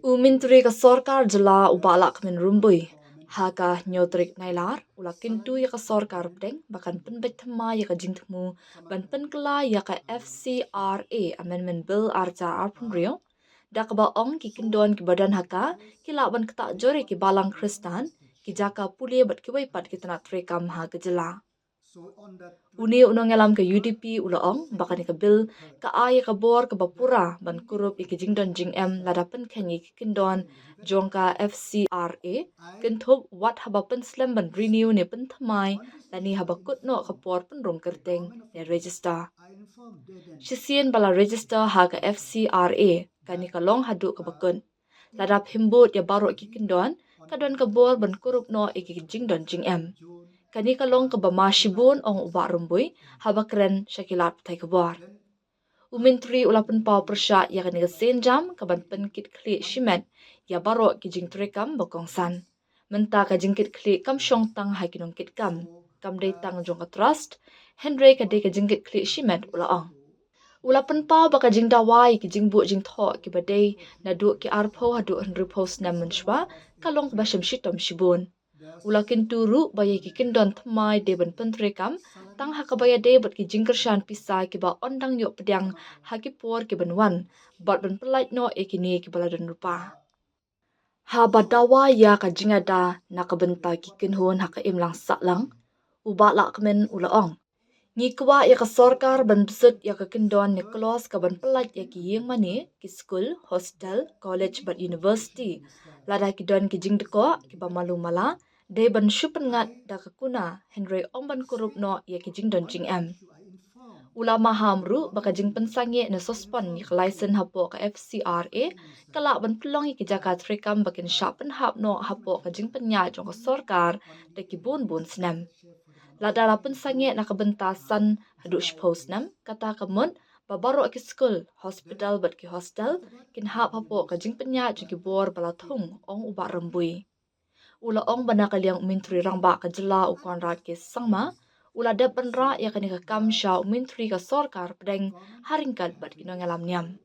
Umintri ka sorkar jala uba Lahkmen rumbui. Haka nyotrik nailar ula kintu ya ka sorkar pdeng bakan penbet thema ya ka jingtmu ban penkela ya ka FCRA Amendment Bill arca arpun rio. Dak ba ong ki kindon ki badan haka ki laban ketak jore ki balang kristan ki jaka pule bat ki waipat ki tanat trekam ha ke jela. Uni unong ngelam ke UDP ula ong bakan ka bil ka ay ka bor ka bapura ban kurup iki jingdon jingm ladapen kenyi ki kindon jongka FCRA kintup wat haba pen slam ban renew ne pen thamai lani haba kutno ka por pen rom kerteng ne register. Shisien bala register ha ka FCRA kani ka long hadu ka bakun. Ladap himbut ya baro iki kindon kadon ka bor ban kurup no iki jingdon jingm. Kani kalong ke bama shibun ong uba rumbui haba keren syakilat tai kebar. Umintri ulapan pau persya ya kani ke senjam kaban penkit kli shimet ya baro ki jing trekam bakongsan. Menta ka jingkit kli kam syong tang hai kinong kit kam day tang jong ka trust Henry ka de ka jingkit kli shimet ula ong. Ulapan pau baka jing dawai ki jing bu jing tho ki badai na du ki arpo hadu Henry post na menshwa kalong ka basham shitom shibun. Ulakin turu baya ki kindon thamai deban pentrekam tang hakabaya debat ki jingkershan pisai ki ba ondang yok pedang haki por ki banwan bat ban pelait no ekini ki baladan rupa. Ha badawa ya ka jingada nakabenta ki kinhon haka imlang saklang uba Lahkmen ula ong. Ngikwa ya ka sorkar ban besut ya ka kindon ni kelos ka ban pelait ya ki yeng mani ki school, hostel, college bat university. Lada ki don ki jingdeko ki ba malu mala day ban syupen ngat da ka kuna Henry ong ban kurup no ya ki jingdon jingm. Ulama hamru baka jing pensangye na sospon ni license hapo ka FCRA kala ban pelong ki jaka trekam bakin syapen hap no hapo ka jing penya jong ka sorkar da ki bun snam. Ladara pensangye na kabentasan hadu shpos nam kata kamun babaro ki school hospital bat ki hostel kin hap hapo ka jing penya jong ki bor balathung ong uba rambui. Ula ong bana kaliang umintri rangba ka jela ukon rat ke sangma ula depan ra ya kani ka kamsha umintri ka sorkar pedeng haringkat bat kinong alam niam.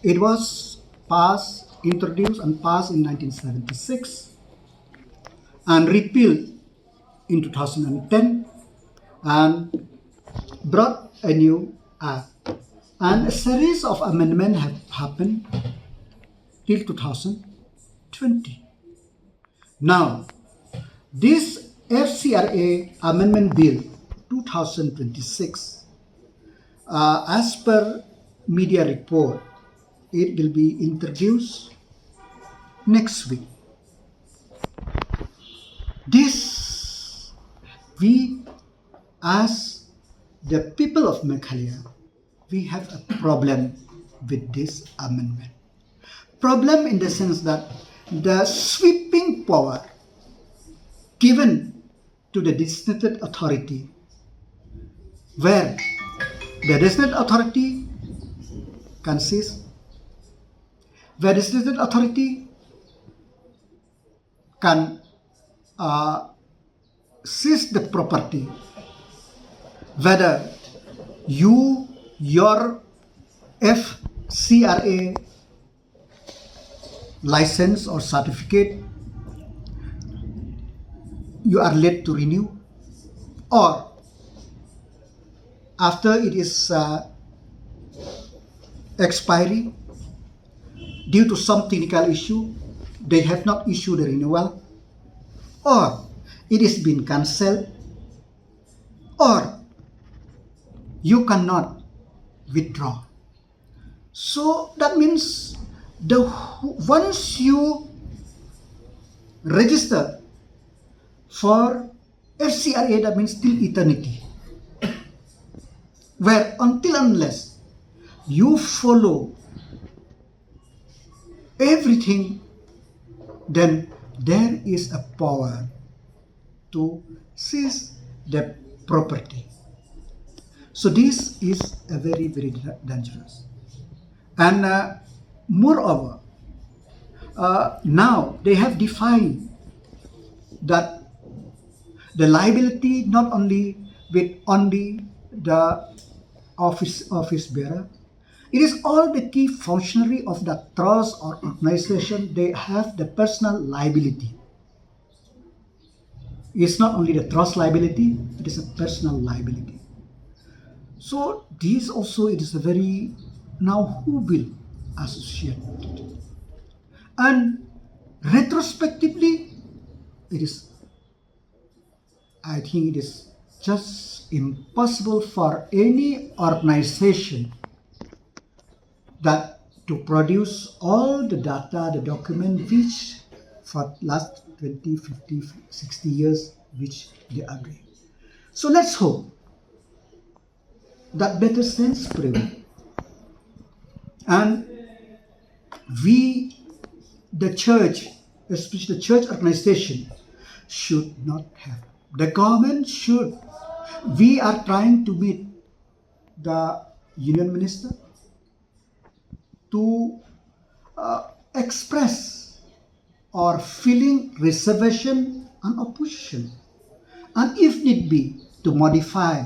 It was introduced and passed in 1976 and repealed in 2010 and brought a new act. And a series of amendments have happened till 2020. Now, this FCRA Amendment Bill 2026, as per media report, it will be introduced next week. This, we as the people of Meghalaya, we have a problem with this amendment. Problem in the sense that the sweeping power given to the designated authority, where the designated authority consists, where the designated authority can seize the property, whether your FCRA license or certificate you are late to renew, or after it is expiry due to some technical issue they have not issued a renewal, or it is been cancelled, or you cannot withdraw. So that means once you register for FCRA, that means till eternity, where until unless you follow everything, then there is a power to seize the property. So this is a very, very dangerous. And moreover, now they have defined that the liability not only with only the office bearer, It is all the key functionary of the trust or organization, they have the personal liability. It's not only the trust liability, it is a personal liability. So this also, it is a very, now who will associate with it? And retrospectively, it is, I think it is just impossible for any organization that to produce all the data, the document which for last 20, 50, 60 years which they agree. So let's hope that better sense prevail. And we, the church, especially the church organization, should not have. The government should. We are trying to meet the union minister to express or feeling reservation and opposition, and if need be, to modify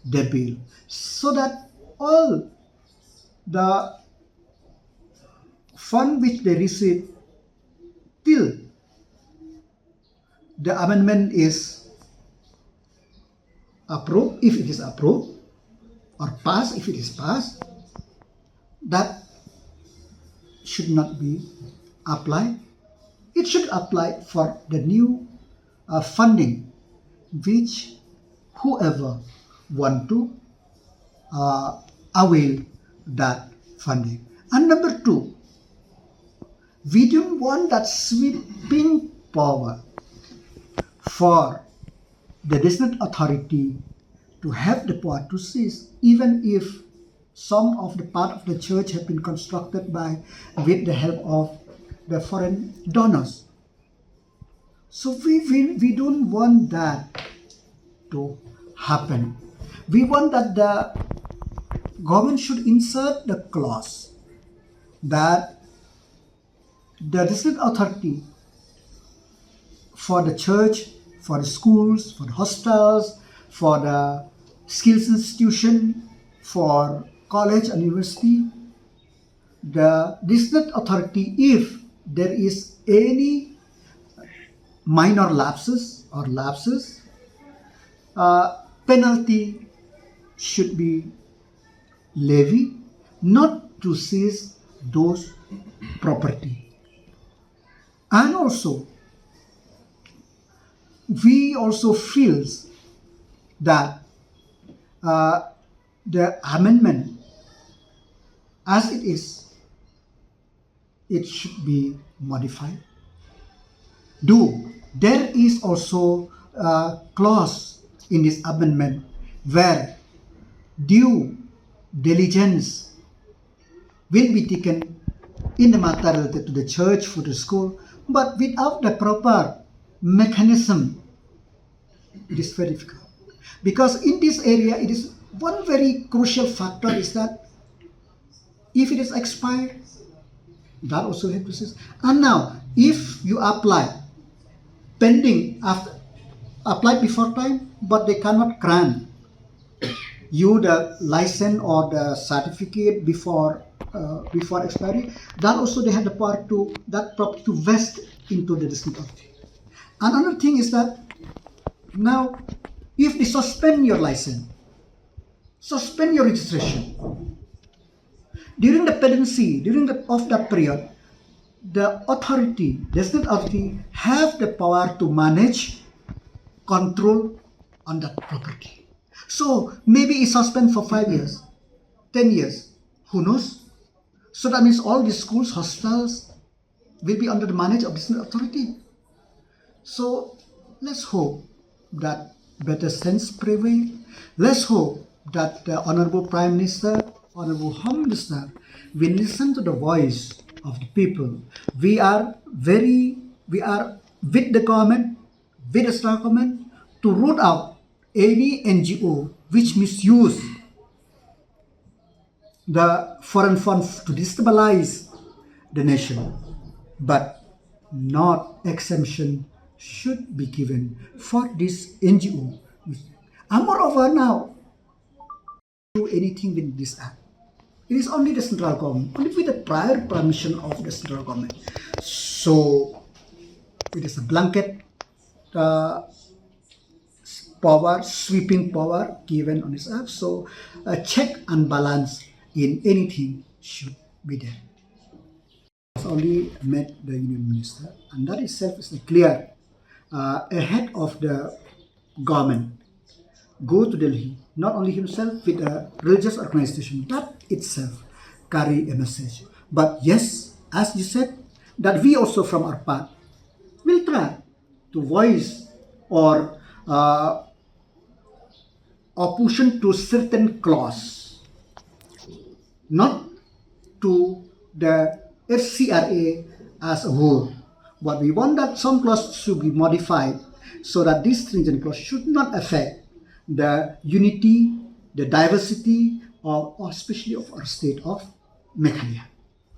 the bill so that all the fund which they receive till the amendment is approved, if it is approved, or passed, if it is passed, that should not be applied. It should apply for the new funding which whoever want to avail that funding. And number two, we don't want that sweeping power for the district authority to have the power to seize, even if some of the part of the church have been constructed with the help of the foreign donors. So we don't want that to happen. We want that the government should insert the clause that the district authority for the church, for the schools, for the hospitals, for the skills institution, for college and university, the district authority, if there is any minor lapses, penalty should be levied, not to seize those property. And also, we also feel that the amendment as it is, it should be modified. There is also a clause in this amendment where due diligence will be taken in the matter related to the church, for the school, but without the proper mechanism, it is very difficult. Because in this area, it is one very crucial factor is that if it is expired, that also has to cease. And now, if you apply pending after applied before time, but they cannot grant you the license or the certificate before expiry, that also they have the power to that property to vest into the district authority. Another thing is that now, if they suspend your license, suspend your registration during the pendency, of that period, the authority, district authority, have the power to manage, control on that property. So maybe it's suspended for 5 years, 10 years, who knows? So that means all the schools, hospitals will be under the management of district authority. So let's hope that better sense prevail. Let's hope that the Honorable Prime Minister, Honorable Home Minister will listen to the voice of the people. We are with the government, with the state government, to root out any NGO which misuse the foreign funds to destabilize the nation. But not exemption should be given for this NGO. And moreover now, do anything with this act. It is only the central government, only with the prior permission of the central government. So it is a blanket power, sweeping power given on itself. So a check and balance in anything should be there. Has only met the union minister, and that itself is clear. Ahead of the government, go to Delhi, not only himself with a religious organization, that itself carry a message. But yes, as you said, that we also from our part will try to voice or opposition to certain clause, not to the FCRA as a whole. But we want that some clause should be modified so that this stringent clause should not affect the unity, the diversity, or especially of our state of Meghalaya.